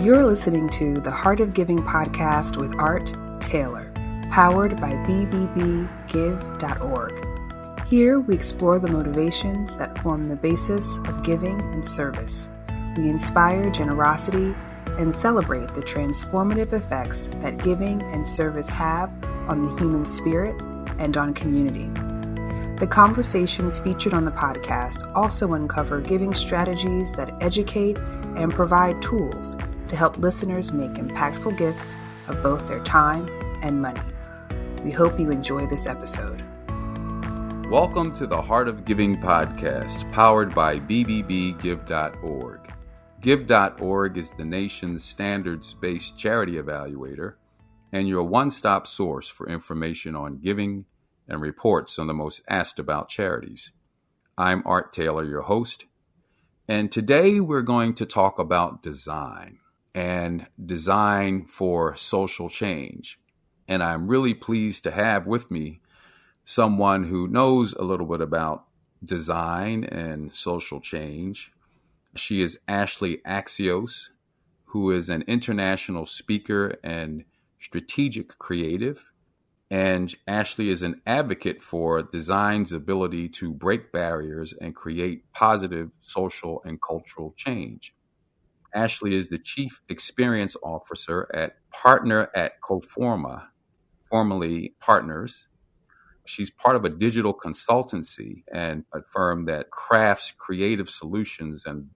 You're listening to the Heart of Giving podcast with Art Taylor, powered by bbbgive.org. Here we explore the motivations that form the basis of giving and service. We inspire generosity and celebrate the transformative effects that giving and service have on the human spirit and on community. The conversations featured on the podcast also uncover giving strategies that educate and provide tools to help listeners make impactful gifts of both their time and money. We hope you enjoy this episode. Welcome to the Heart of Giving podcast, powered by bbbgive.org. Give.org is the nation's standards-based charity evaluator and your one-stop source for information on giving and reports on the most asked about charities. I'm Art Taylor, your host, and today we're going to talk about design and design for social change. And I'm really pleased to have with me someone who knows a little bit about design and social change. She is Ashleigh Axios, who is an international speaker and strategic creative. And Ashleigh is an advocate for design's ability to break barriers and create positive social and cultural change. Ashleigh is the Chief Experience Officer at Partner at Coforma, formerly Partners. She's part of a digital consultancy and a firm that crafts creative solutions and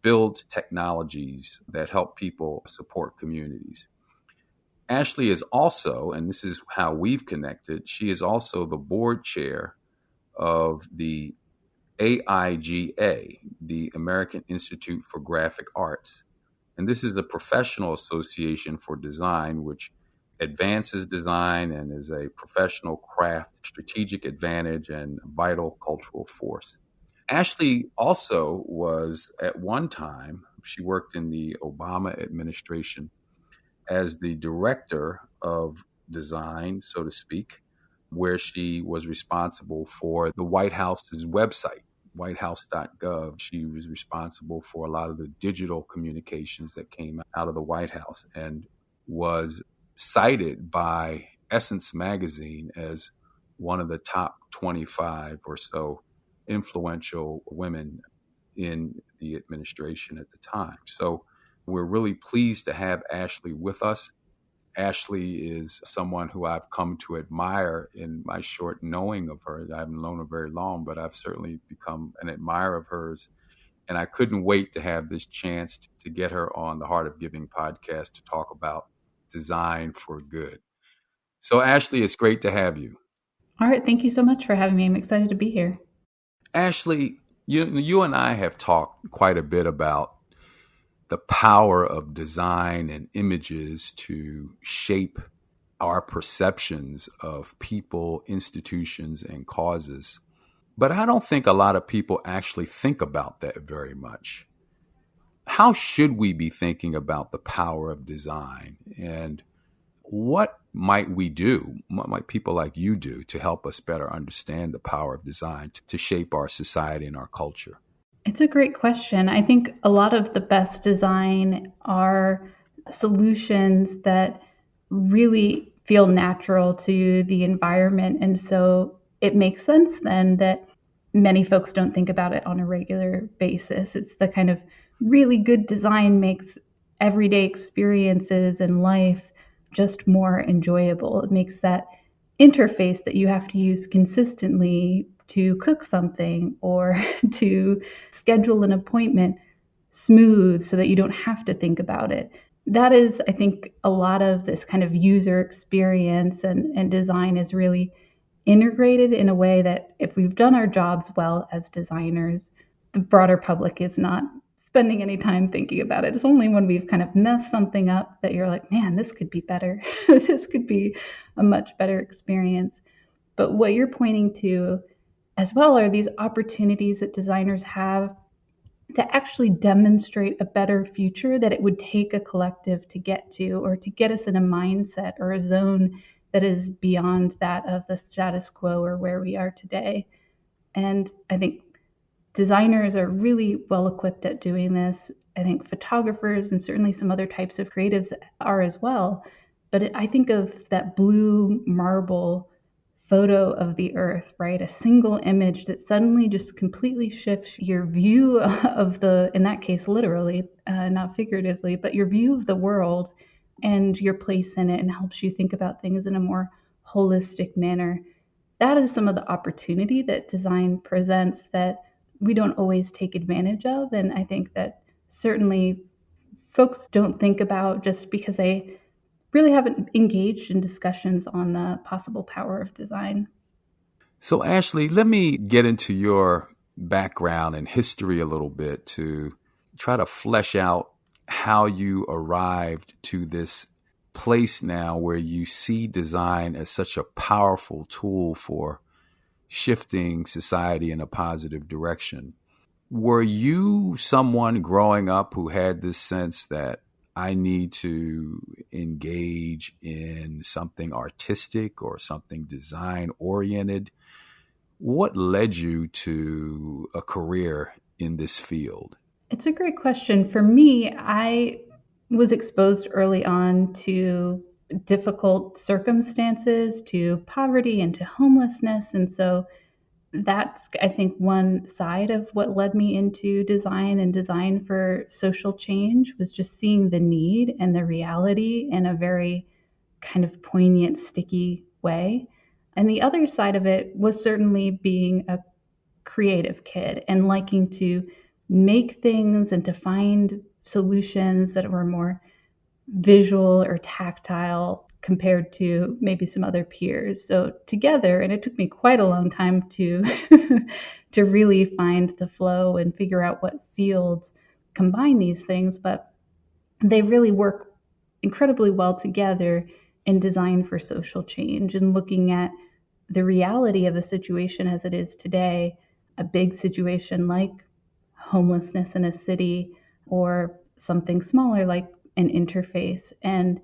builds technologies that help people support communities. Ashleigh is also, and this is how we've connected, she is also the board chair of the AIGA, the American Institute for Graphic Arts. And this is a professional association for design, which advances design and is a professional craft, strategic advantage, and vital cultural force. Ashleigh also was, at one time, she worked in the Obama administration as the director of design, so to speak, where she was responsible for the White House's website, whitehouse.gov. She was responsible for a lot of the digital communications that came out of the White House and was cited by Essence magazine as one of the top 25 or so influential women in the administration at the time. So we're really pleased to have Ashleigh with us. Ashleigh is someone who I've come to admire in my short knowing of her. I haven't known her very long, but I've certainly become an admirer of hers. And I couldn't wait to have this chance to get her on the Heart of Giving podcast to talk about design for good. So Ashleigh, it's great to have you. All right. Thank you so much for having me. I'm excited to be here. Ashleigh, you and I have talked quite a bit about the power of design and images to shape our perceptions of people, institutions, and causes. But I don't think a lot of people actually think about that very much. How should we be thinking about the power of design? And what might we do, what might people like you do to help us better understand the power of design to shape our society and our culture? It's a great question. I think a lot of the best design are solutions that really feel natural to the environment. And so it makes sense then that many folks don't think about it on a regular basis. It's the kind of really good design makes everyday experiences in life just more enjoyable. It makes that interface that you have to use consistently to cook something or to schedule an appointment smooth so that you don't have to think about it. That is, I think, a lot of this kind of user experience and design is really integrated in a way that if we've done our jobs well as designers, the broader public is not spending any time thinking about it. It's only when we've kind of messed something up that you're like, man, this could be better. This could be a much better experience. But what you're pointing to as well are these opportunities that designers have to actually demonstrate a better future that it would take a collective to get to, or to get us in a mindset or a zone that is beyond that of the status quo or where we are today. And I think designers are really well equipped at doing this I think photographers and certainly some other types of creatives are as well. But I think of that blue marble photo of the earth, right? A single image that suddenly just completely shifts your view of in that case, literally, not figuratively, but your view of the world and your place in it, and helps you think about things in a more holistic manner. That is some of the opportunity that design presents that we don't always take advantage of. And I think that certainly folks don't think about just because they really haven't engaged in discussions on the possible power of design. So, Ashley, let me get into your background and history a little bit to try to flesh out how you arrived to this place now where you see design as such a powerful tool for shifting society in a positive direction. Were you someone growing up who had this sense that I need to engage in something artistic or something design oriented? What led you to a career in this field? It's a great question. For me, I was exposed early on to difficult circumstances, to poverty and to homelessness. And so that's, I think, one side of what led me into design and design for social change was just seeing the need and the reality in a very kind of poignant, sticky way. And the other side of it was certainly being a creative kid and liking to make things and to find solutions that were more visual or tactile compared to maybe some other peers. So together, and it took me quite a long time to to really find the flow and figure out what fields combine these things, but they really work incredibly well together in design for social change and looking at the reality of a situation as it is today, a big situation like homelessness in a city or something smaller like an interface, and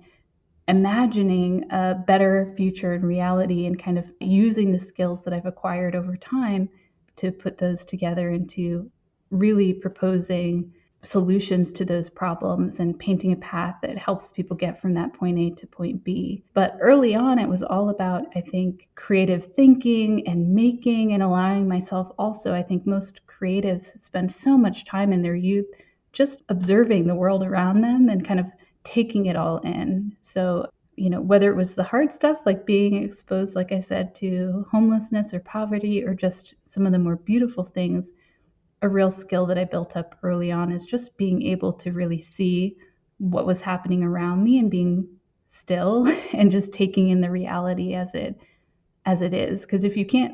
imagining a better future and reality and kind of using the skills that I've acquired over time to put those together into really proposing solutions to those problems and painting a path that helps people get from that point A to point B. But early on, it was all about, I think, creative thinking and making and allowing myself also. I think most creatives spend so much time in their youth just observing the world around them and kind of taking it all in. So, whether it was the hard stuff like being exposed, like I said, to homelessness or poverty, or just some of the more beautiful things, a real skill that I built up early on is just being able to really see what was happening around me and being still and just taking in the reality as it is. Because if you can't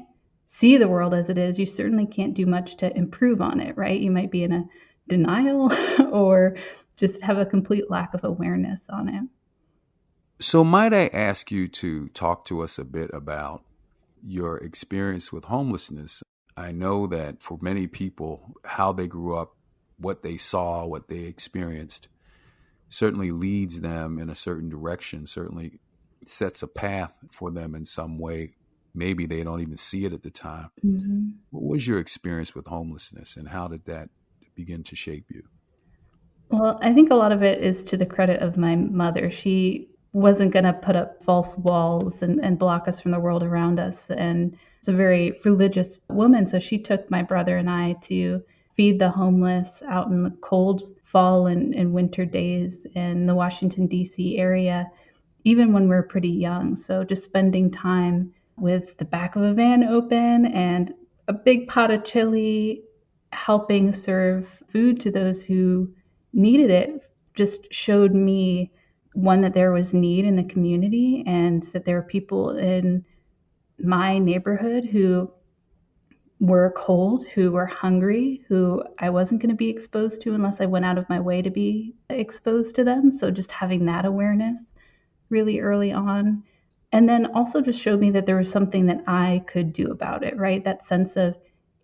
see the world as it is, you certainly can't do much to improve on it, right? You might be in a denial or just have a complete lack of awareness on it. So, might I ask you to talk to us a bit about your experience with homelessness? I know that for many people, how they grew up, what they saw, what they experienced, certainly leads them in a certain direction, certainly sets a path for them in some way. Maybe they don't even see it at the time. Mm-hmm. What was your experience with homelessness, and how did that begin to shape you? Well, I think a lot of it is to the credit of my mother. She wasn't going to put up false walls and block us from the world around us. And it's a very religious woman. So she took my brother and I to feed the homeless out in the cold fall and winter days in the Washington, D.C. area, even when we were pretty young. So just spending time with the back of a van open and a big pot of chili, helping serve food to those who needed it, just showed me, one, that there was need in the community and that there were people in my neighborhood who were cold, who were hungry, who I wasn't going to be exposed to unless I went out of my way to be exposed to them. So just having that awareness really early on. And then also just showed me that there was something that I could do about it, right? That sense of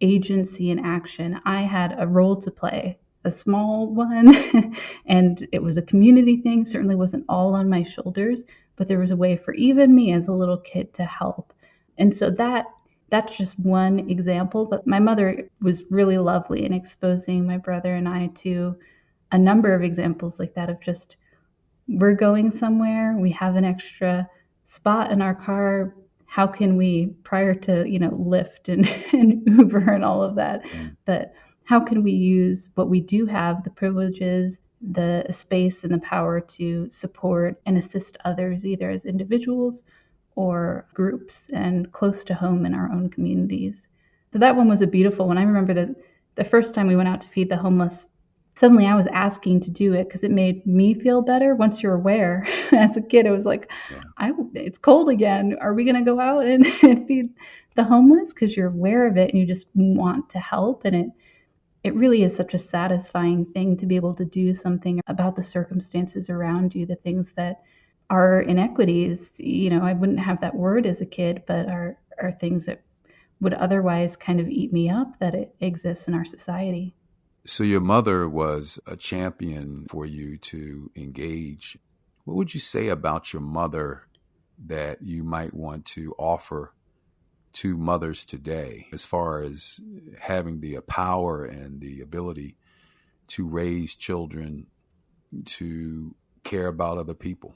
agency and action. I had a role to play, a small one, and it was a community thing, certainly wasn't all on my shoulders, but there was a way for even me as a little kid to help. And so that's just one example, but my mother was really lovely in exposing my brother and I to a number of examples like that of just, we're going somewhere, we have an extra spot in our car. How can we, prior to, Lyft and, and Uber and all of that, but how can we use what we do have, the privileges, the space and the power to support and assist others, either as individuals or groups and close to home in our own communities. So that one was a beautiful one. I remember that the first time we went out to feed the homeless, suddenly I was asking to do it because it made me feel better. Once you're aware, as a kid, it was like, it's cold again. Are we going to go out and, and feed the homeless? Because you're aware of it and you just want to help. And it really is such a satisfying thing to be able to do something about the circumstances around you, the things that are inequities. I wouldn't have that word as a kid, but are things that would otherwise kind of eat me up, that it exists in our society. So your mother was a champion for you to engage. What would you say about your mother that you might want to offer to mothers today as far as having the power and the ability to raise children, to care about other people?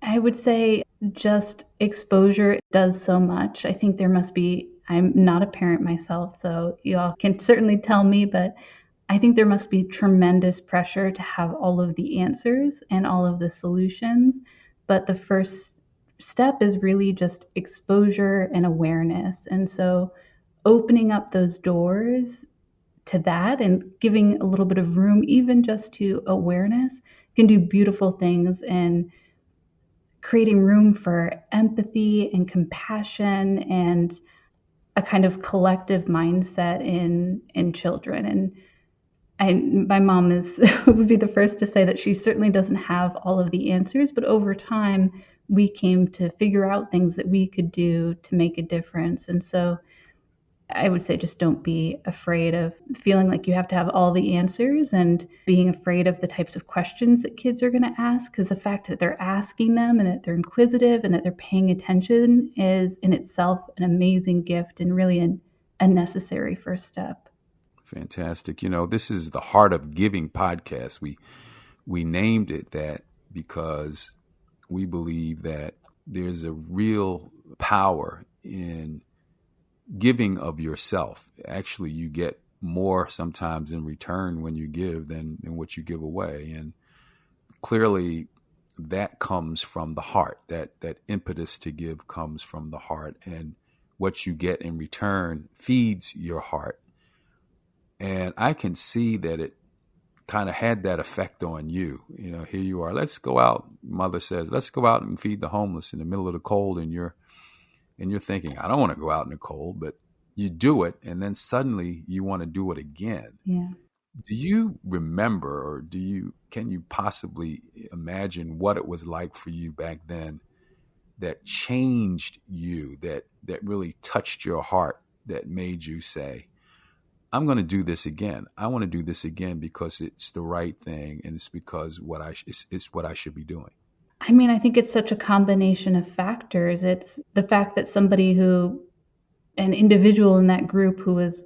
I would say just exposure does so much. I think there must be, I'm not a parent myself, so you all can certainly tell me, but I think there must be tremendous pressure to have all of the answers and all of the solutions. But the first step is really just exposure and awareness. And so opening up those doors to that and giving a little bit of room, even just to awareness, can do beautiful things, and creating room for empathy and compassion and a kind of collective mindset in children. And my mom would be the first to say that she certainly doesn't have all of the answers, but over time we came to figure out things that we could do to make a difference. And so I would say just don't be afraid of feeling like you have to have all the answers and being afraid of the types of questions that kids are going to ask, because the fact that they're asking them and that they're inquisitive and that they're paying attention is in itself an amazing gift and really a necessary first step. Fantastic. This is the Heart of Giving podcast. We named it that because we believe that there's a real power in giving of yourself. Actually, you get more sometimes in return when you give than what you give away. And clearly that comes from the heart. That impetus to give comes from the heart. And what you get in return feeds your heart. And I can see that it kind of had that effect on you. Here you are. Let's go out. Mother says, let's go out and feed the homeless in the middle of the cold. And you're thinking, I don't want to go out in the cold, but you do it. And then suddenly you want to do it again. Yeah. Do you remember, or can you possibly imagine what it was like for you back then that changed you, that really touched your heart, that made you say, I'm going to do this again. I want to do this again because it's the right thing, and it's because it's what I should be doing? I mean, I think it's such a combination of factors. It's the fact that an individual in that group who was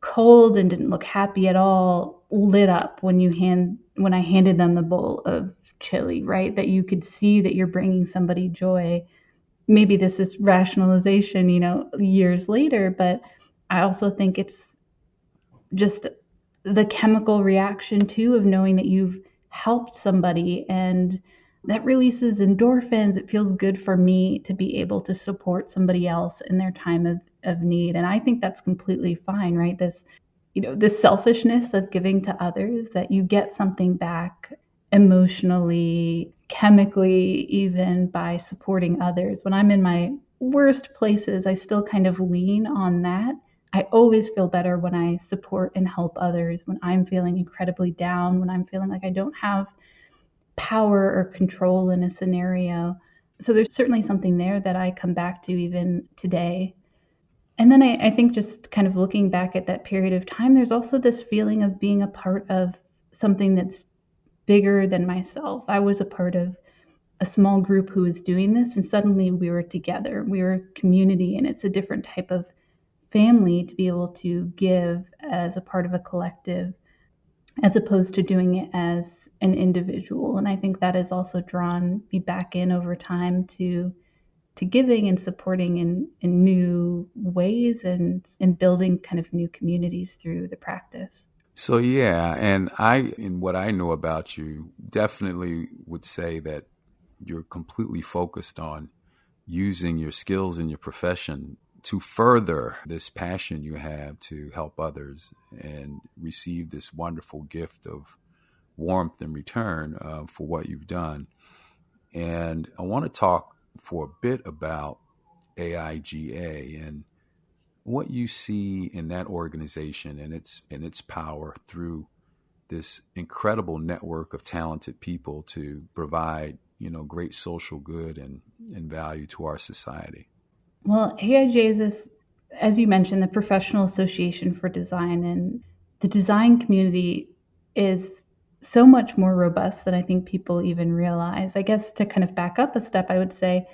cold and didn't look happy at all, lit up when I handed them the bowl of chili, right? That you could see that you're bringing somebody joy. Maybe this is rationalization, years later, but I also think it's just the chemical reaction too of knowing that you've helped somebody, and that releases endorphins. It feels good for me to be able to support somebody else in their time of need. And I think that's completely fine, right? This selfishness of giving to others, that you get something back emotionally, chemically, even by supporting others. When I'm in my worst places, I still kind of lean on that. I always feel better when I support and help others, when I'm feeling incredibly down, when I'm feeling like I don't have power or control in a scenario. So there's certainly something there that I come back to even today. And then I think just kind of looking back at that period of time, there's also this feeling of being a part of something that's bigger than myself. I was a part of a small group who was doing this, and suddenly we were together. We were a community, and it's a different type of family to be able to give as a part of a collective. as opposed to doing it as an individual. And I think that has also drawn me back in over time to giving and supporting in new ways and building kind of new communities through the practice. So yeah, and in what I know about you, definitely would say that you're completely focused on using your skills in your profession to further this passion you have to help others and receive this wonderful gift of warmth in return for what you've done. And I want to talk for a bit about AIGA and what you see in that organization and its power through this incredible network of talented people to provide, great social good and value to our society. Well, AIJ is this, as you mentioned, the Professional Association for Design, and the design community is so much more robust than I think people even realize. I guess to kind of back up a step, I would say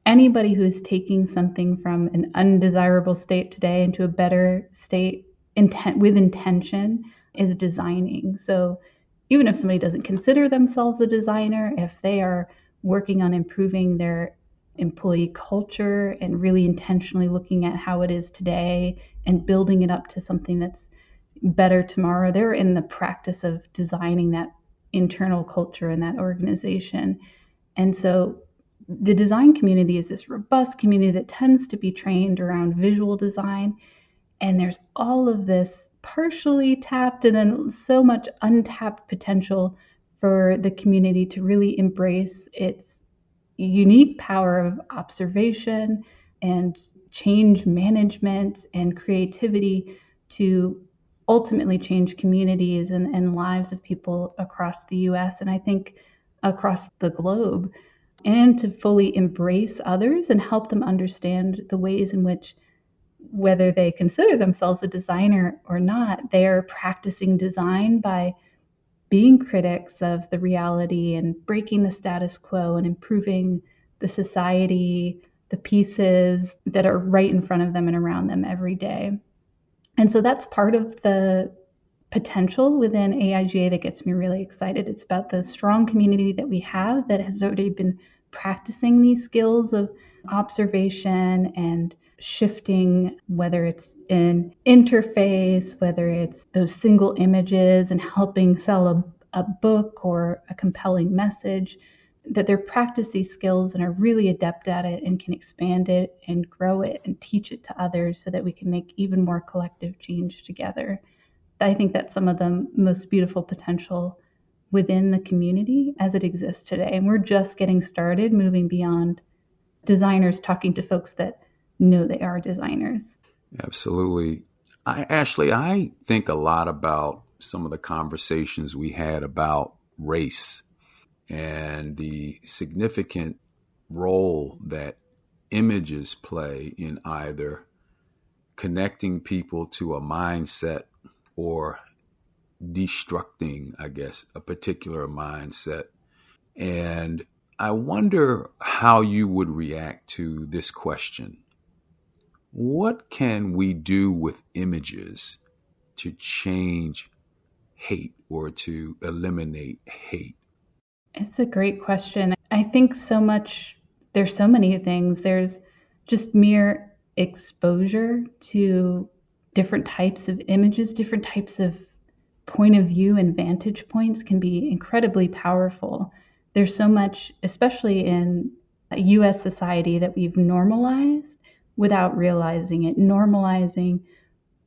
anybody who's taking something from an undesirable state today into a better state with intention is designing. So even if somebody doesn't consider themselves a designer, if they are working on improving their employee culture and really intentionally looking at how it is today and building it up to something that's better tomorrow, they're in the practice of designing that internal culture in that organization. And so the design community is this robust community that tends to be trained around visual design. And there's all of this partially tapped and then so much untapped potential for the community to really embrace its unique power of observation and change management and creativity to ultimately change communities and lives of people across the US and I think across the globe, and to fully embrace others and help them understand the ways in which, whether they consider themselves a designer or not, they are practicing design by being critics of the reality and breaking the status quo and improving the society, the pieces that are right in front of them and around them every day. And so that's part of the potential within AIGA that gets me really excited. It's about the strong community that we have that has already been practicing these skills of observation and shifting, whether it's in interface, whether it's those single images and helping sell a book or a compelling message, that they're practice these skills and are really adept at it and can expand it and grow it and teach it to others so that we can make even more collective change together. I think that's some of the most beautiful potential within the community as it exists today. And we're just getting started moving beyond designers talking to folks that know they are designers. Absolutely. Ashley, I think a lot about some of the conversations we had about race and the significant role that images play in either connecting people to a mindset or destructing, I guess, a particular mindset. And I wonder how you would react to this question. What can we do with images to change hate or to eliminate hate? It's a great question. I think there's so many things. There's just mere exposure to different types of images, different types of point of view and vantage points can be incredibly powerful. There's so much, especially in US society, that we've normalized without realizing it, normalizing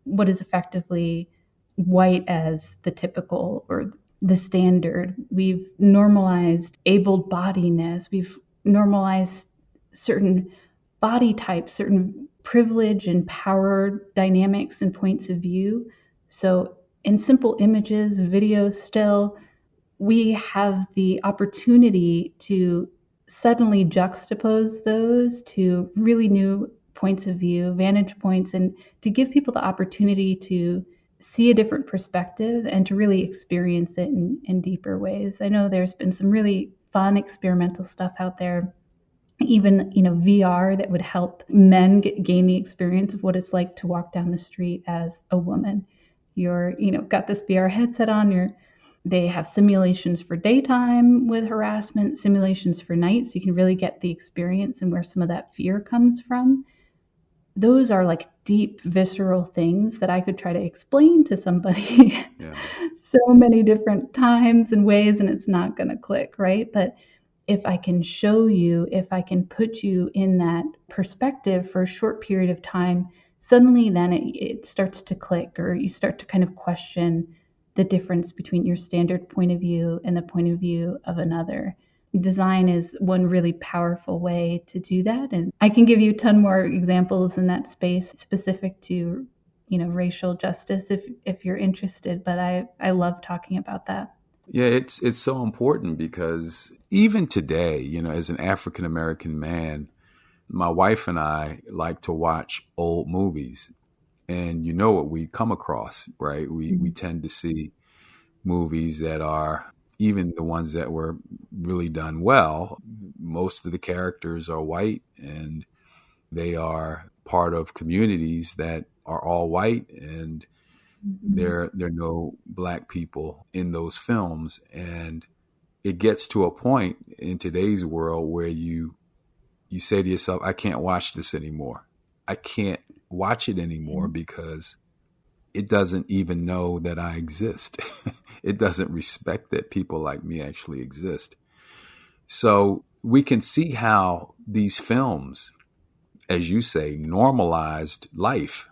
what is effectively white as the typical or the standard. We've normalized able-bodiedness. We've normalized certain body types, certain privilege and power dynamics and points of view. So in simple images, videos, still, we have the opportunity to suddenly juxtapose those to really new points of view, vantage points, and to give people the opportunity to see a different perspective and to really experience it in deeper ways. I know there's been some really fun experimental stuff out there, even VR that would help men gain the experience of what it's like to walk down the street as a woman. You're, got this VR headset on. They have simulations for daytime with harassment, simulations for night, so you can really get the experience and where some of that fear comes from. Those are like deep, visceral things that I could try to explain to somebody Yeah. so many different times and ways, and it's not going to click, right? But if I can show you, if I can put you in that perspective for a short period of time, suddenly then it starts to click, or you start to kind of question the difference between your standard point of view and the point of view of another. Design is one really powerful way to do that. And I can give you a ton more examples in that space specific to, racial justice if you're interested, but I love talking about that. Yeah, it's so important because even today, as an African American man, my wife and I like to watch old movies. And you know what we come across, right? We tend to see movies that are, even the ones that were really done well, most of the characters are white, and they are part of communities that are all white, and there are no black people in those films. And it gets to a point in today's world where you say to yourself, I can't watch this anymore. I can't watch it anymore because it doesn't even know that I exist. It doesn't respect that people like me actually exist. So we can see how these films, as you say, normalized life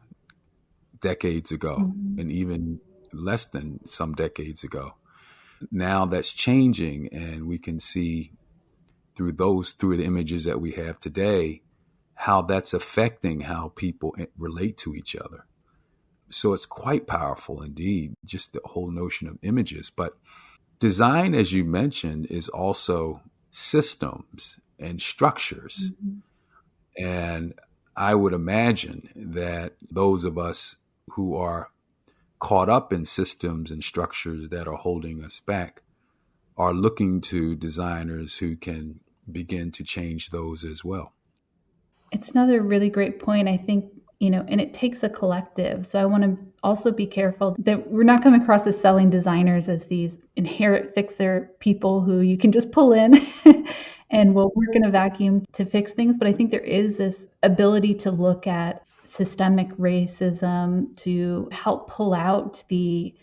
decades ago, and even less than some decades ago. Now that's changing, and we can see through the images that we have today, how that's affecting how people relate to each other. So it's quite powerful indeed, just the whole notion of images. But design, as you mentioned, is also systems and structures. And I would imagine that those of us who are caught up in systems and structures that are holding us back are looking to designers who can begin to change those as well. It's another really great point. I think, and it takes a collective. So I want to also be careful that we're not coming across as selling designers as these inherent fixer people who you can just pull in and will work in a vacuum to fix things. But I think there is this ability to look at systemic racism to help pull out the,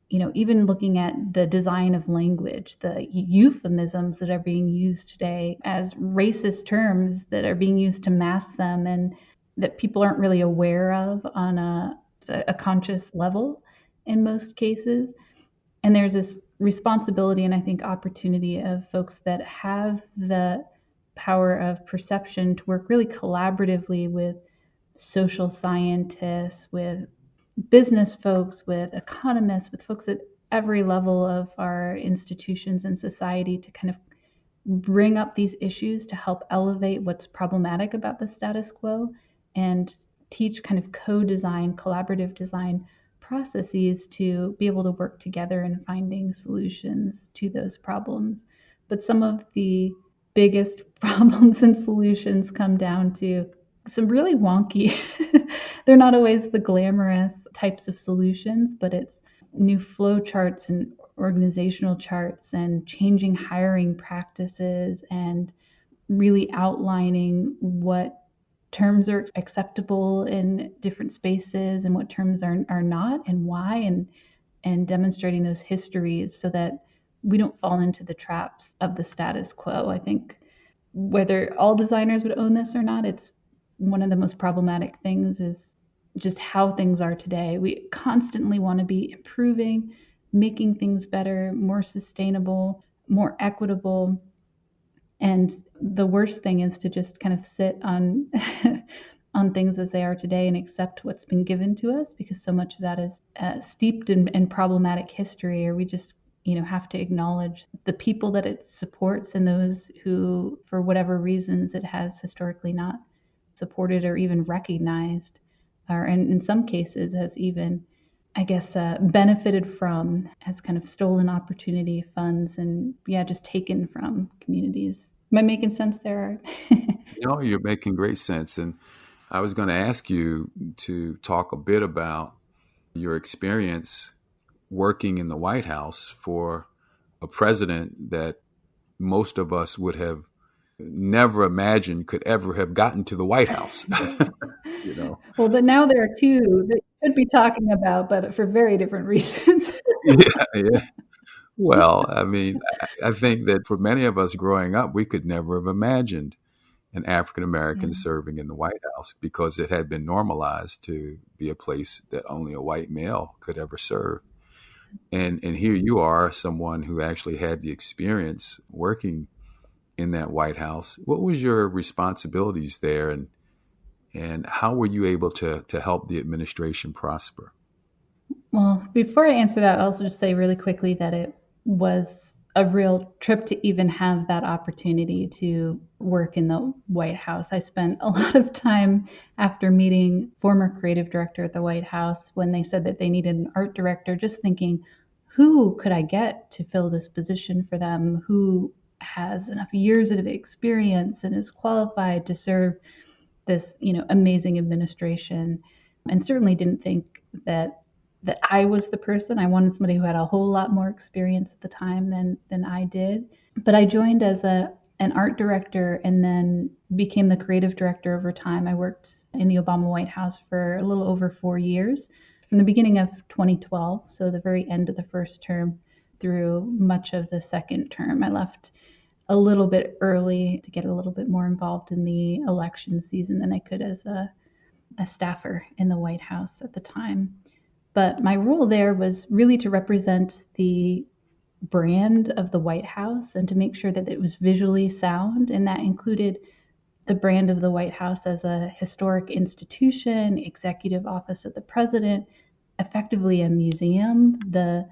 even looking at the design of language, the euphemisms that are being used today as racist terms that are being used to mask them and that people aren't really aware of on a conscious level in most cases. And there's this responsibility and I think opportunity of folks that have the power of perception to work really collaboratively with social scientists, with business folks, with economists, with folks at every level of our institutions and society to kind of bring up these issues to help elevate what's problematic about the status quo and teach kind of co-design, collaborative design processes to be able to work together in finding solutions to those problems. But some of the biggest problems and solutions come down to some really wonky, they're not always the glamorous types of solutions, but it's new flow charts and organizational charts and changing hiring practices and really outlining what terms are acceptable in different spaces and what terms are not and why, and demonstrating those histories so that we don't fall into the traps of the status quo. I think whether all designers would own this or not, it's one of the most problematic things is just how things are today. We constantly want to be improving, making things better, more sustainable, more equitable. And the worst thing is to just kind of sit on on things as they are today and accept what's been given to us, because so much of that is steeped in problematic history, or we just have to acknowledge the people that it supports and those who, for whatever reasons, it has historically not supported or even recognized, or in some cases has even, I guess, benefited from, as kind of stolen opportunity funds and just taken from communities. Am I making sense there? No, you're making great sense. And I was going to ask you to talk a bit about your experience working in the White House for a president that most of us would have never imagined could ever have gotten to the White House. You know? Well, but now there are two that we could be talking about, but for very different reasons. Yeah, yeah. Well, I mean, I think that for many of us growing up, we could never have imagined an African Yeah. American serving in the White House because it had been normalized to be a place that only a white male could ever serve. And here you are, someone who actually had the experience working in that White House. What was your responsibilities there, and how were you able to help the administration prosper? Well, before I answer that, I'll just say really quickly that it was a real trip to even have that opportunity to work in the White House. I spent a lot of time after meeting former creative director at the White House when they said that they needed an art director, just thinking, who could I get to fill this position for them? Who has enough years of experience and is qualified to serve this, amazing administration? And certainly didn't think that I was the person. I wanted somebody who had a whole lot more experience at the time than I did. But I joined as an art director and then became the creative director over time. I worked in the Obama White House for a little over 4 years, from the beginning of 2012, so the very end of the first term through much of the second term. I left a little bit early to get a little bit more involved in the election season than I could as a staffer in the White House at the time. But my role there was really to represent the brand of the White House and to make sure that it was visually sound. And that included the brand of the White House as a historic institution, executive office of the president, effectively a museum, the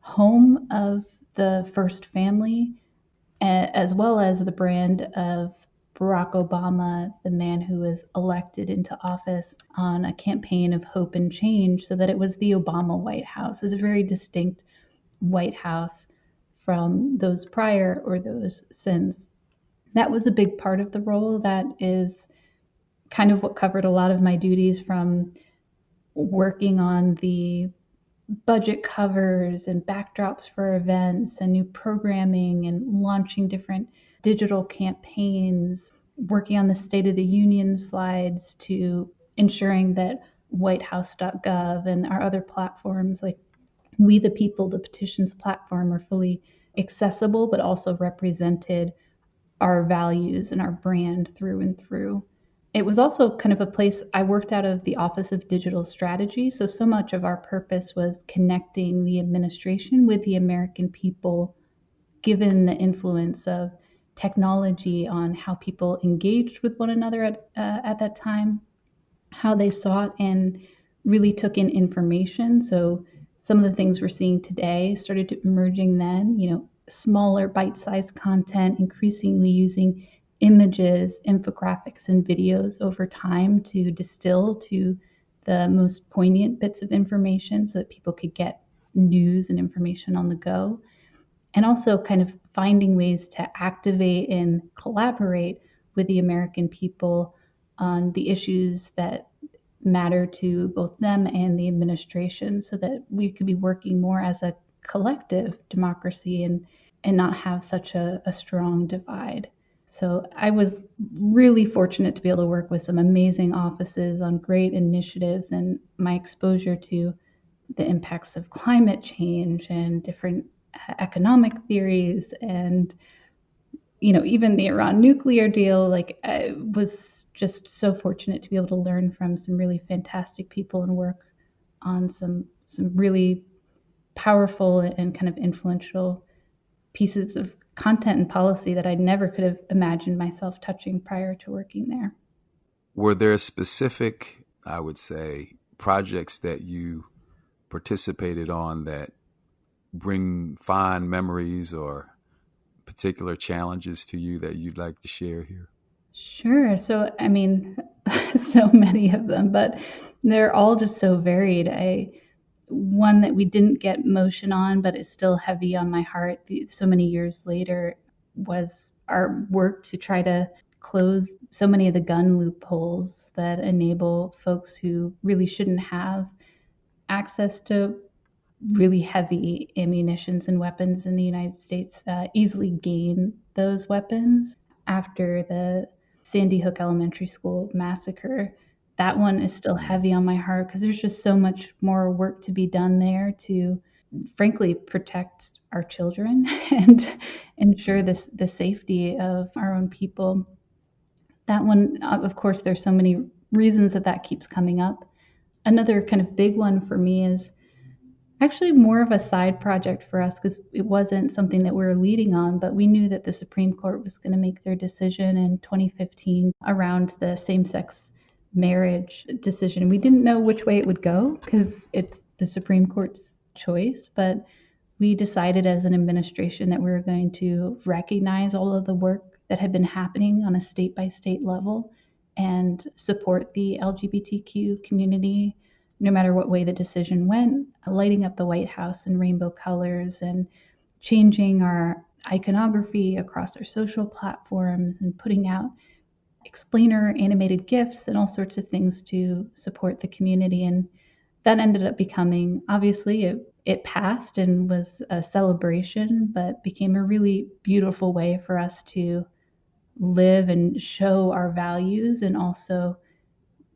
home of the first family, as well as the brand of Barack Obama, the man who was elected into office on a campaign of hope and change, so that it was the Obama White House. It's a very distinct White House from those prior or those since. That was a big part of the role. That is kind of what covered a lot of my duties, from working on the budget covers and backdrops for events and new programming and launching different digital campaigns, working on the State of the Union slides, to ensuring that whitehouse.gov and our other platforms like We the People, the petitions platform, are fully accessible but also represented our values and our brand through and through. It was also kind of a place I worked out of the Office of Digital Strategy. So much of our purpose was connecting the administration with the American people, given the influence of technology on how people engaged with one another at that time, how they sought and really took in information. So some of the things we're seeing today started emerging then, smaller bite-sized content, increasingly using images, infographics, and videos over time to distill to the most poignant bits of information so that people could get news and information on the go. And also kind of finding ways to activate and collaborate with the American people on the issues that matter to both them and the administration, so that we could be working more as a collective democracy and not have such a strong divide. So I was really fortunate to be able to work with some amazing offices on great initiatives, and my exposure to the impacts of climate change and different economic theories and even the Iran nuclear deal. Like, I was just so fortunate to be able to learn from some really fantastic people and work on some really powerful and kind of influential pieces of content and policy that I never could have imagined myself touching prior to working there. Were there specific, I would say, projects that you participated on that bring fond memories or particular challenges to you that you'd like to share here? Sure. So, I mean, so many of them, but they're all just so varied. One that we didn't get motion on, but is still heavy on my heart so many years later, was our work to try to close so many of the gun loopholes that enable folks who really shouldn't have access to really heavy ammunitions and weapons in the United States, easily gain those weapons after the Sandy Hook Elementary School massacre. That one is still heavy on my heart because there's just so much more work to be done there to, frankly, protect our children and ensure the safety of our own people. That one, of course, there's so many reasons that keeps coming up. Another kind of big one for me is actually more of a side project for us because it wasn't something that we were leading on, but we knew that the Supreme Court was going to make their decision in 2015 around the same-sex marriage decision. We didn't know which way it would go because it's the Supreme Court's choice, but we decided as an administration that we were going to recognize all of the work that had been happening on a state-by-state level and support the LGBTQ community no matter what way the decision went, lighting up the White House in rainbow colors and changing our iconography across our social platforms and putting out explainer animated GIFs and all sorts of things to support the community. And that ended up becoming, obviously, it passed and was a celebration, but became a really beautiful way for us to live and show our values and also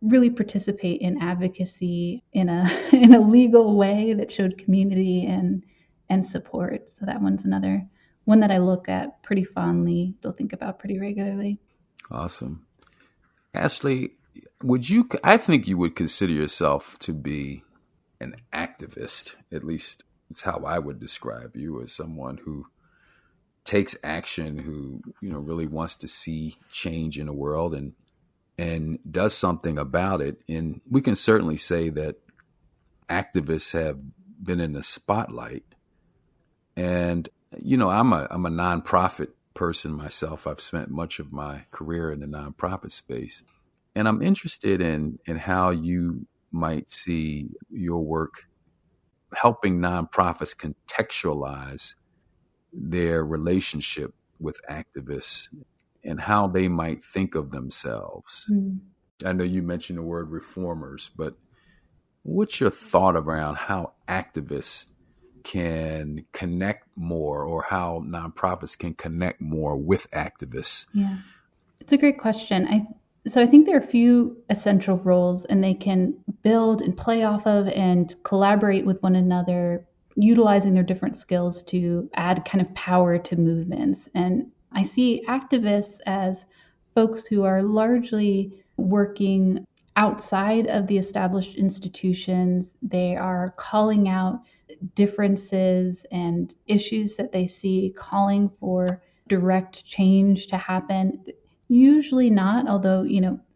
really participate in advocacy in a in a legal way that showed community and support. So that one's another one that I look at pretty fondly, still think about pretty regularly. Awesome. Ashleigh, I think you would consider yourself to be an activist. At least it's how I would describe you, as someone who takes action, who, really wants to see change in the world and does something about it. And we can certainly say that activists have been in the spotlight. And, I'm a nonprofit person myself. I've spent much of my career in the nonprofit space. And I'm interested in how you might see your work helping nonprofits contextualize their relationship with activists and how they might think of themselves. Mm. I know you mentioned the word reformers, but what's your thought around how activists can connect more, or how nonprofits can connect more with activists? Yeah, it's a great question. I think there are a few essential roles, and they can build and play off of and collaborate with one another, utilizing their different skills to add kind of power to movements. And I see activists as folks who are largely working outside of the established institutions. They are calling out differences and issues that they see, calling for direct change to happen. Usually not, although,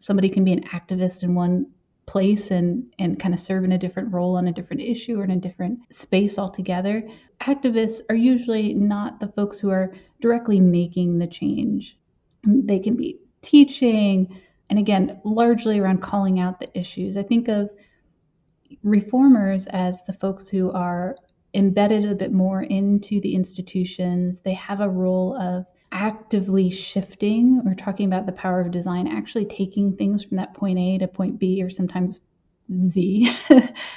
somebody can be an activist in one place and kind of serve in a different role on a different issue or in a different space altogether. Activists are usually not the folks who are directly making the change. They can be teaching, and again, largely around calling out the issues. I think of reformers as the folks who are embedded a bit more into the institutions. They have a role of actively shifting. We're talking about the power of design, actually taking things from that point A to point B, or sometimes Z,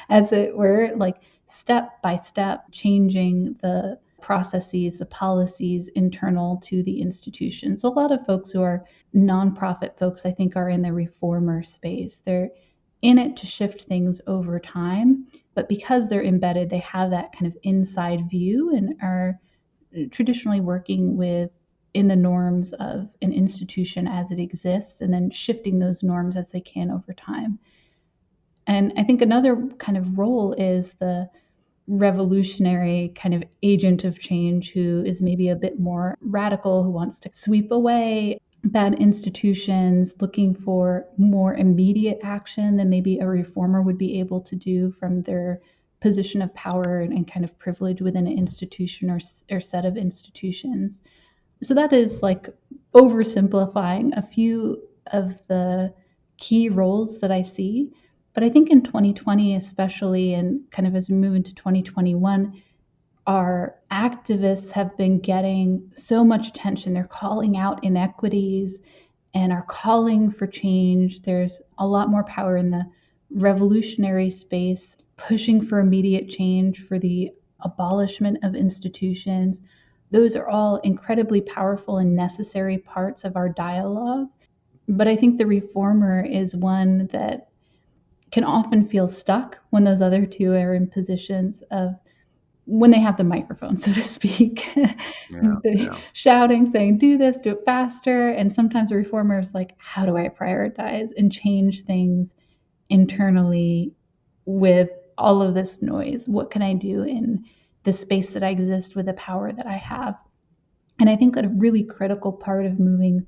as it were, like step by step, changing the processes, the policies internal to the institution. So a lot of folks who are nonprofit folks, I think, are in the reformer space. They're in it to shift things over time, but because they're embedded, they have that kind of inside view and are traditionally working in the norms of an institution as it exists, and then shifting those norms as they can over time. And I think another kind of role is the revolutionary kind of agent of change, who is maybe a bit more radical, who wants to sweep away bad institutions, looking for more immediate action than maybe a reformer would be able to do from their position of power and kind of privilege within an institution or set of institutions. So that is like oversimplifying a few of the key roles that I see. But I think in 2020 especially, and kind of as we move into 2021, our activists have been getting so much attention. They're calling out inequities and are calling for change. There's a lot more power in the revolutionary space. pushing for immediate change, for the abolishment of institutions. Those are all incredibly powerful and necessary parts of our dialogue. But I think the reformer is one that can often feel stuck when those other two are in positions of when they have the microphone, so to speak, shouting, saying, do this, do it faster. And sometimes the reformer is like, how do I prioritize and change things internally with all of this noise? What can I do in the space that I exist with the power that I have? And I think a really critical part of moving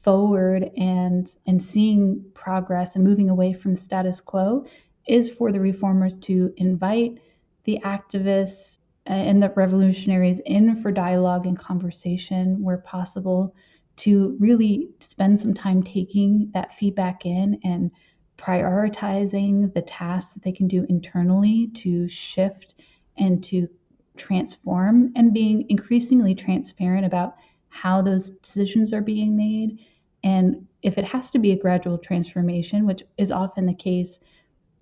forward and seeing progress and moving away from status quo is for the reformers to invite the activists and the revolutionaries in for dialogue and conversation where possible, to really spend some time taking that feedback in and prioritizing the tasks that they can do internally to shift and to transform, and being increasingly transparent about how those decisions are being made. And if it has to be a gradual transformation, which is often the case,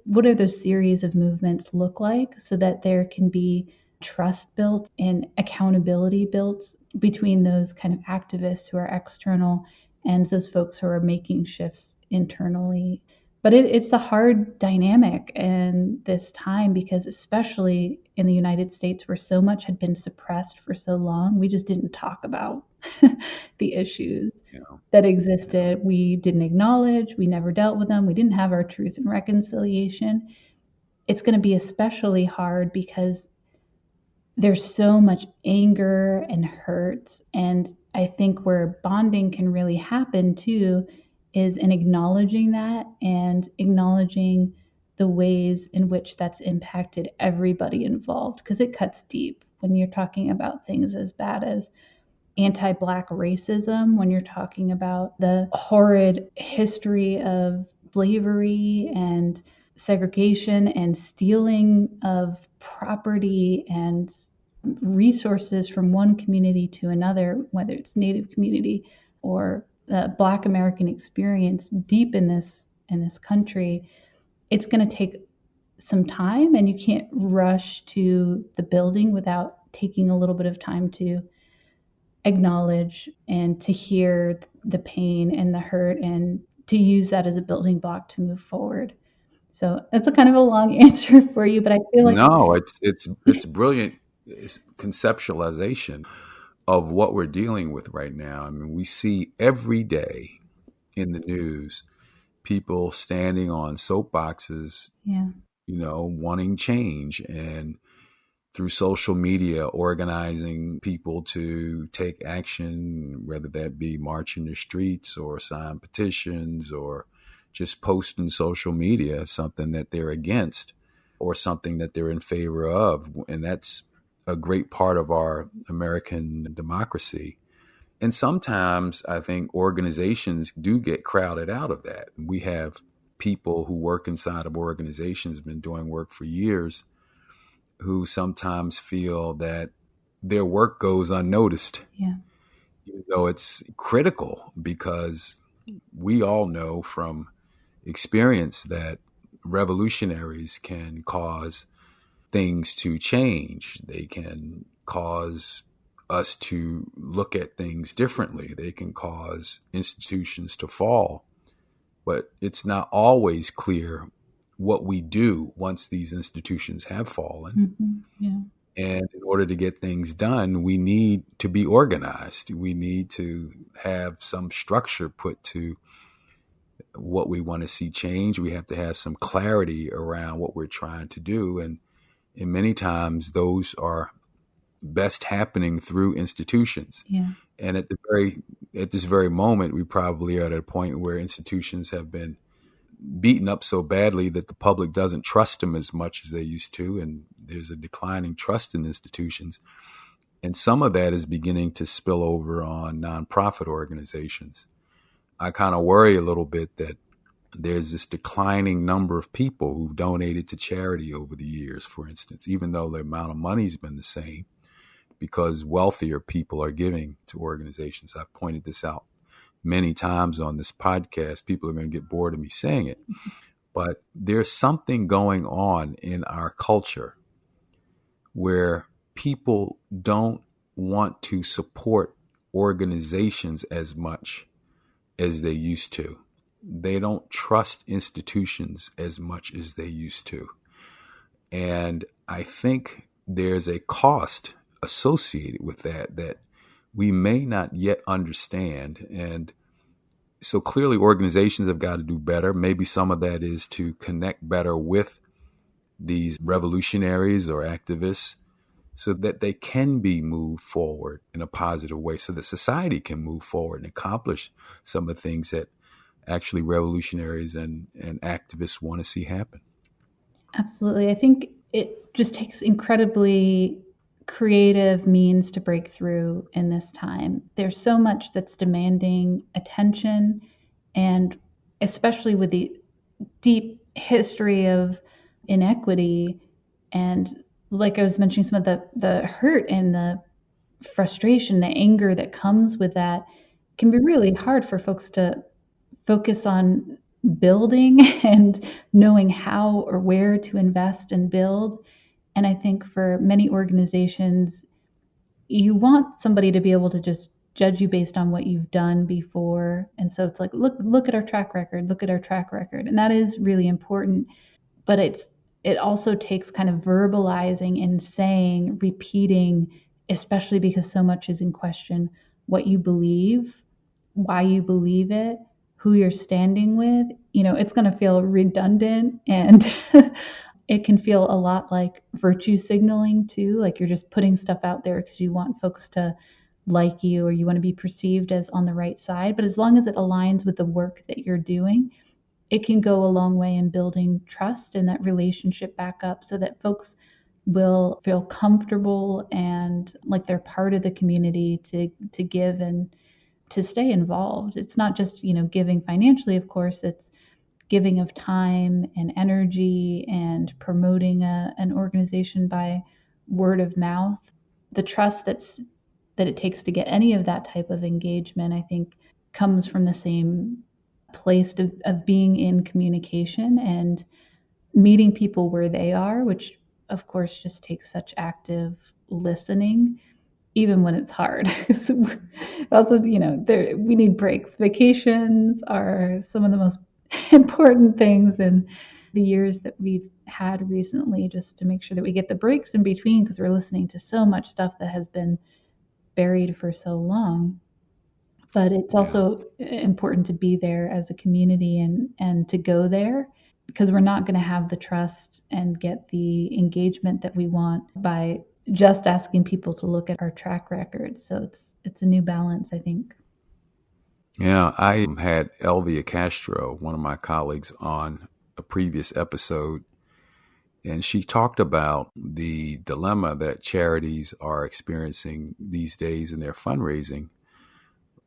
what are those series of movements look like so that there can be trust built and accountability built between those kind of activists who are external and those folks who are making shifts internally? But it's a hard dynamic in this time, because especially in the United States, where so much had been suppressed for so long, we just didn't talk about the issues that existed. We didn't acknowledge, we never dealt with them, we didn't have our truth and reconciliation. It's going to be especially hard because there's so much anger and hurt. And I think where bonding can really happen too is in acknowledging that and acknowledging the ways in which that's impacted everybody involved, because it cuts deep when you're talking about things as bad as anti-Black racism, when you're talking about the horrid history of slavery and segregation and stealing of property and resources from one community to another, whether it's Native community or the Black American experience deep in this country. It's going to take some time, and you can't rush to the building without taking a little bit of time to acknowledge and to hear the pain and the hurt, and to use that as a building block to move forward. So that's a kind of a long answer for you, but I feel like No, it's brilliant. It's conceptualization of what we're dealing with right now. I mean, we see every day in the news people standing on soapboxes, wanting change, and through social media organizing people to take action, whether that be march in the streets or sign petitions or just post in social media something that they're against or something that they're in favor of. And that's a great part of our American democracy. And sometimes I think organizations do get crowded out of that. We have people who work inside of organizations, been doing work for years, who sometimes feel that their work goes unnoticed. Even though it's critical, because we all know from experience that revolutionaries can cause things to change. They can cause us to look at things differently. They can cause institutions to fall. But it's not always clear what we do once these institutions have fallen. And in order to get things done, we need to be organized. We need to have some structure put to what we want to see change. We have to have some clarity around what we're trying to do. And many times those are best happening through institutions. And at this very moment, we probably are at a point where institutions have been beaten up so badly that the public doesn't trust them as much as they used to. And there's a declining trust in institutions. And some of that is beginning to spill over on nonprofit organizations. I kind of worry a little bit that there's this declining number of people who've donated to charity over the years, for instance, even though the amount of money's been the same, because wealthier people are giving to organizations. I've pointed this out many times on this podcast. People are going to get bored of me saying it. But there's something going on in our culture where people don't want to support organizations as much as they used to. They don't trust institutions as much as they used to. And I think there's a cost associated with that we may not yet understand. And so clearly organizations have got to do better. Maybe some of that is to connect better with these revolutionaries or activists so that they can be moved forward in a positive way, so that society can move forward and accomplish some of the things that actually revolutionaries and activists want to see happen. Absolutely. I think it just takes incredibly creative means to break through in this time. There's so much that's demanding attention, and especially with the deep history of inequity, and like I was mentioning, some of the hurt and the frustration, the anger that comes with that can be really hard for folks to focus on building and knowing how or where to invest and build. And I think for many organizations, you want somebody to be able to just judge you based on what you've done before. And so it's like, look at our track record, look at our track record. And that is really important. But it also takes kind of verbalizing and saying, repeating, especially because so much is in question, what you believe, why you believe it, who you're standing with. It's going to feel redundant, and it can feel a lot like virtue signaling too. Like you're just putting stuff out there because you want folks to like you, or you want to be perceived as on the right side. But as long as it aligns with the work that you're doing, it can go a long way in building trust and that relationship back up, so that folks will feel comfortable and like they're part of the community to give and to stay involved. It's not just, giving financially, of course, it's giving of time and energy and promoting an organization by word of mouth. The trust that it takes to get any of that type of engagement, I think, comes from the same place of being in communication and meeting people where they are, which of course just takes such active listening, even when it's hard. So also, we need breaks. Vacations are some of the most important things in the years that we've had recently, just to make sure that we get the breaks in between, because we're listening to so much stuff that has been buried for so long. But it's also important to be there as a community and to go there, because we're not going to have the trust and get the engagement that we want by just asking people to look at our track record. So it's a new balance, I think. Yeah, I had Elvia Castro, one of my colleagues, on a previous episode, and she talked about the dilemma that charities are experiencing these days in their fundraising.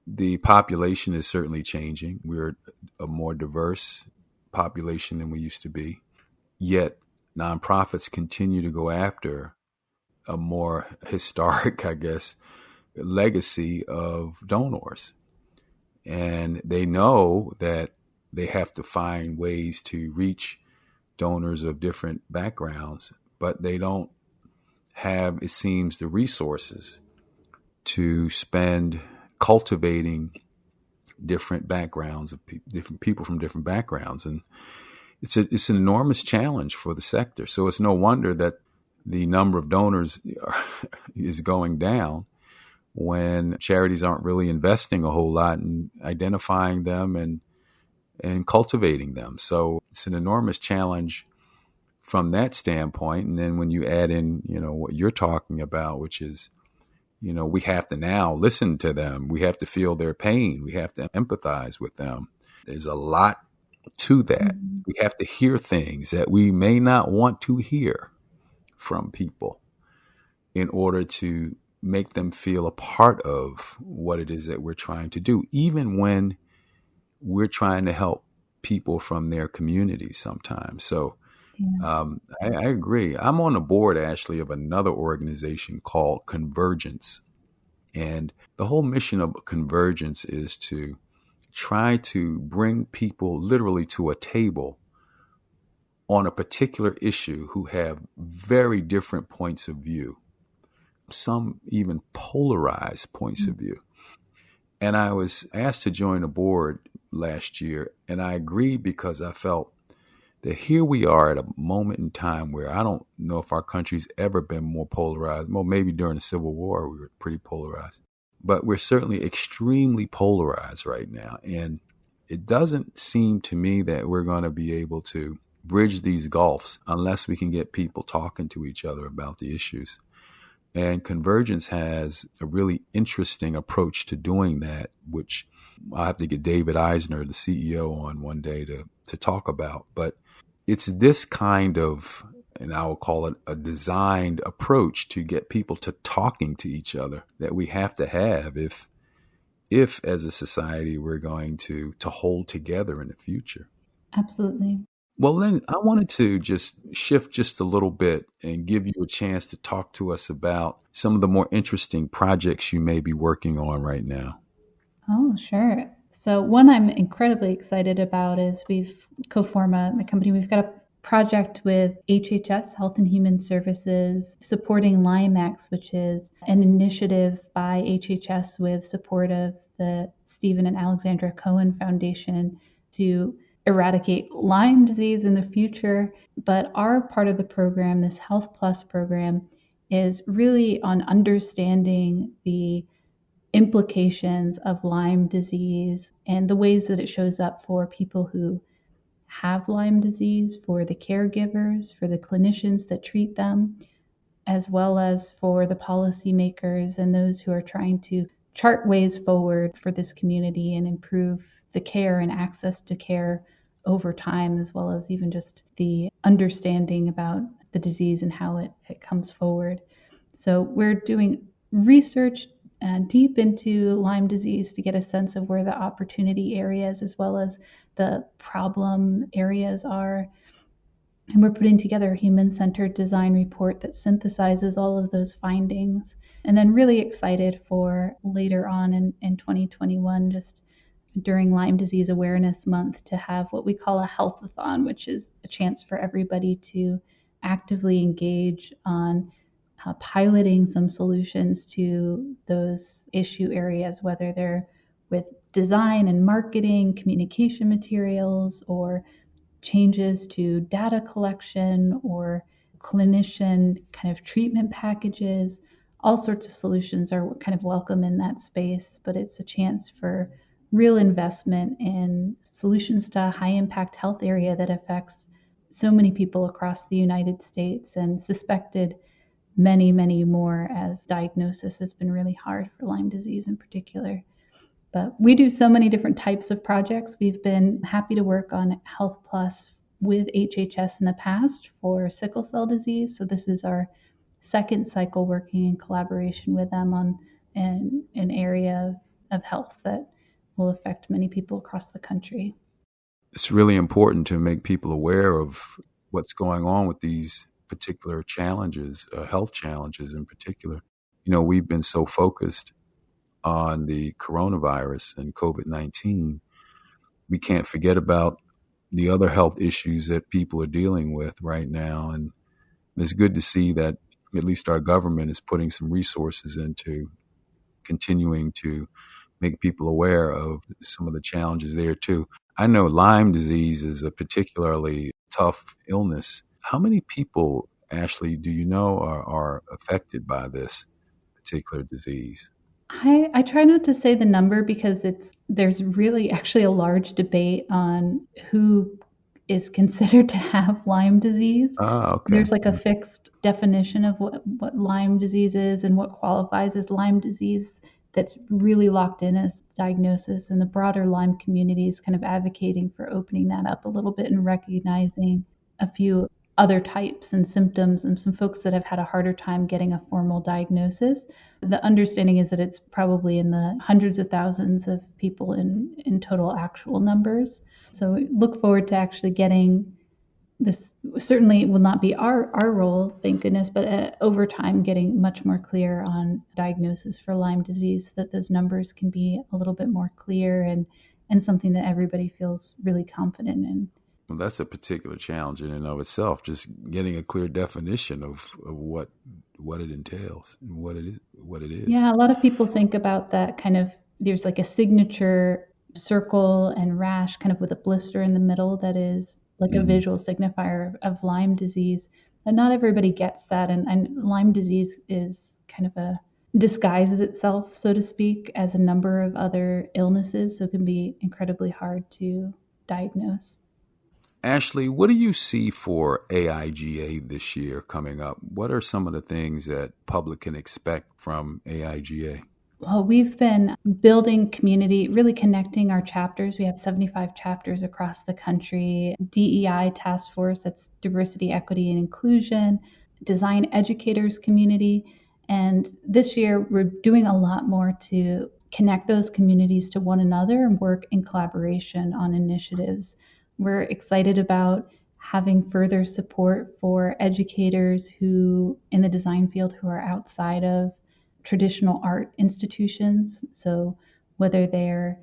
The population is certainly changing. We're a more diverse population than we used to be. Yet nonprofits continue to go after a more historic, I guess, legacy of donors. And they know that they have to find ways to reach donors of different backgrounds, but they don't have, it seems, the resources to spend cultivating different backgrounds of different people from different backgrounds. And it's an enormous challenge for the sector. So it's no wonder that the number of donors is going down when charities aren't really investing a whole lot in identifying them and cultivating them. So it's an enormous challenge from that standpoint. And then when you add in, what you're talking about, which is, we have to now listen to them. We have to feel their pain. We have to empathize with them. There's a lot to that. Mm-hmm. We have to hear things that we may not want to hear from people in order to make them feel a part of what it is that we're trying to do, even when we're trying to help people from their communities sometimes. So I agree. I'm on the board, Ashley, of another organization called Convergence. And the whole mission of Convergence is to try to bring people literally to a table on a particular issue who have very different points of view, some even polarized points of view. And I was asked to join a board last year, and I agreed because I felt that here we are at a moment in time where I don't know if our country's ever been more polarized. Well, maybe during the Civil War, we were pretty polarized. But we're certainly extremely polarized right now. And it doesn't seem to me that we're going to be able to bridge these gulfs unless we can get people talking to each other about the issues. And Convergence has a really interesting approach to doing that, which I'll have to get David Eisner, the CEO, on one day to talk about. But it's this kind of, and I will call it a designed approach to get people to talking to each other that we have to have if as a society we're going to hold together in the future. Absolutely. Well, then I wanted to just shift just a little bit and give you a chance to talk to us about some of the more interesting projects you may be working on right now. Oh, sure. So one I'm incredibly excited about is Coforma, the company, we've got a project with HHS, Health and Human Services, supporting LIMEX, which is an initiative by HHS with support of the Stephen and Alexandra Cohen Foundation to eradicate Lyme disease in the future. But our part of the program, this Health Plus program, is really on understanding the implications of Lyme disease and the ways that it shows up for people who have Lyme disease, for the caregivers, for the clinicians that treat them, as well as for the policymakers and those who are trying to chart ways forward for this community and improve the care and access to care over time, as well as even just the understanding about the disease and how it comes forward. So we're doing research deep into Lyme disease to get a sense of where the opportunity areas as well as the problem areas are. And we're putting together a human-centered design report that synthesizes all of those findings. And then really excited for later on in 2021, just during Lyme Disease Awareness Month, to have what we call a healthathon, which is a chance for everybody to actively engage on piloting some solutions to those issue areas, whether they're with design and marketing, communication materials, or changes to data collection or clinician kind of treatment packages. All sorts of solutions are kind of welcome in that space, but it's a chance for real investment in solutions to a high impact health area that affects so many people across the United States and suspected many, many more as diagnosis has been really hard for Lyme disease in particular. But we do so many different types of projects. We've been happy to work on Health Plus with HHS in the past for sickle cell disease. So this is our second cycle working in collaboration with them on an area of health that will affect many people across the country. It's really important to make people aware of what's going on with these particular challenges, health challenges in particular. You know, we've been so focused on the coronavirus and COVID-19, we can't forget about the other health issues that people are dealing with right now. And it's good to see that at least our government is putting some resources into continuing to make people aware of some of the challenges there too. I know Lyme disease is a particularly tough illness. How many people, Ashley, do you know are affected by this particular disease? I try not to say the number because there's really actually a large debate on who is considered to have Lyme disease. Ah, okay. There's like a fixed definition of what Lyme disease is and what qualifies as Lyme disease that's really locked in as diagnosis, and the broader Lyme community is kind of advocating for opening that up a little bit and recognizing a few other types and symptoms and some folks that have had a harder time getting a formal diagnosis. The understanding is that it's probably in the hundreds of thousands of people in total actual numbers. So we look forward to actually getting this. Certainly will not be our role, thank goodness, but over time getting much more clear on diagnosis for Lyme disease so that those numbers can be a little bit more clear and something that everybody feels really confident in. Well, that's a particular challenge in and of itself, just getting a clear definition of what it entails and what it is. Yeah, a lot of people think about that kind of, there's like a signature circle and rash kind of with a blister in the middle that is like a visual signifier of Lyme disease. And not everybody gets that. And Lyme disease is kind of disguises itself, so to speak, as a number of other illnesses. So it can be incredibly hard to diagnose. Ashley, what do you see for AIGA this year coming up? What are some of the things that public can expect from AIGA? Well, we've been building community, really connecting our chapters. We have 75 chapters across the country, DEI task force, that's diversity, equity, and inclusion, design educators community. And this year, we're doing a lot more to connect those communities to one another and work in collaboration on initiatives. We're excited about having further support for educators who in the design field who are outside of traditional art institutions. So whether they're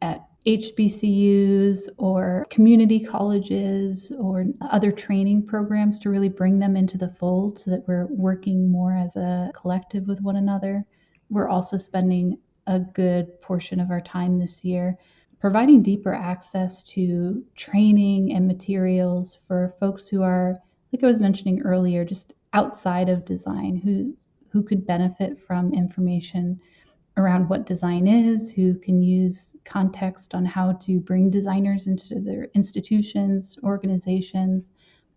at HBCUs or community colleges or other training programs, to really bring them into the fold so that we're working more as a collective with one another. We're also spending a good portion of our time this year providing deeper access to training and materials for folks who are, like I was mentioning earlier, just outside of design, who could benefit from information around what design is, who can use context on how to bring designers into their institutions, organizations,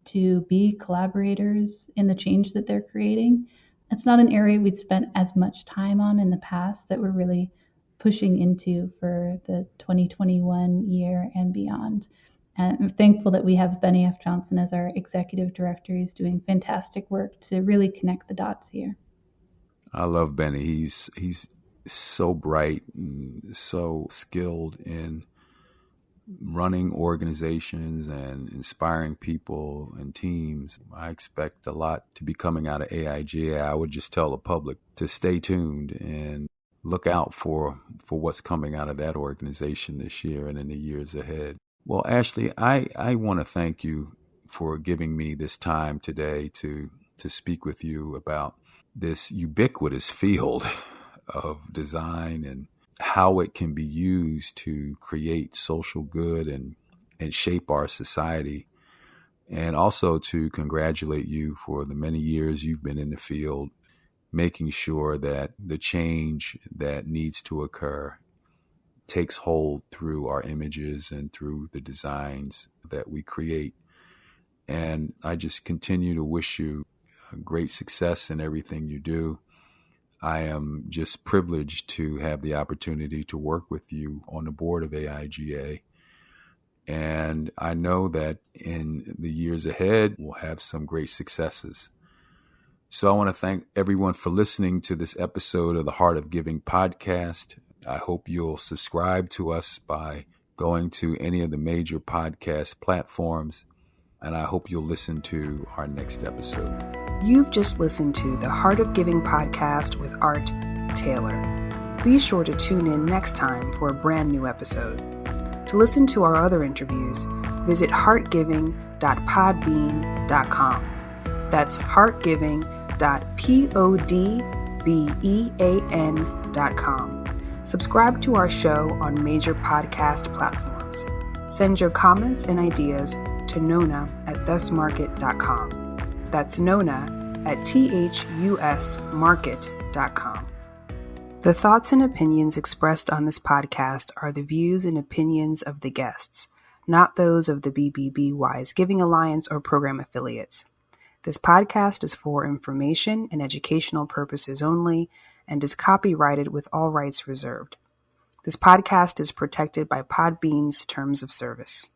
to be collaborators in the change that they're creating. It's not an area we'd spent as much time on in the past that we're really pushing into for the 2021 year and beyond. And I'm thankful that we have Benny F. Johnson as our executive director. He's doing fantastic work to really connect the dots here. I love Benny. He's so bright and so skilled in running organizations and inspiring people and teams. I expect a lot to be coming out of AIGA. I would just tell the public to stay tuned and look out for what's coming out of that organization this year and in the years ahead. Well, Ashley, I want to thank you for giving me this time today to speak with you about this ubiquitous field of design and how it can be used to create social good and shape our society. And also to congratulate you for the many years you've been in the field, making sure that the change that needs to occur takes hold through our images and through the designs that we create. And I just continue to wish you great success in everything you do. I am just privileged to have the opportunity to work with you on the board of AIGA. And I know that in the years ahead, we'll have some great successes. So I want to thank everyone for listening to this episode of the Heart of Giving podcast. I hope you'll subscribe to us by going to any of the major podcast platforms. And I hope you'll listen to our next episode. You've just listened to the Heart of Giving podcast with Art Taylor. Be sure to tune in next time for a brand new episode. To listen to our other interviews, visit heartgiving.podbean.com. That's heartgiving.podbean.com. Subscribe to our show on major podcast platforms. Send your comments and ideas to nona@thusmarket.com. That's nona@thusmarket.com. The thoughts and opinions expressed on this podcast are the views and opinions of the guests, not those of the BBB Wise Giving Alliance or program affiliates. This podcast is for information and educational purposes only and is copyrighted with all rights reserved. This podcast is protected by Podbean's terms of service.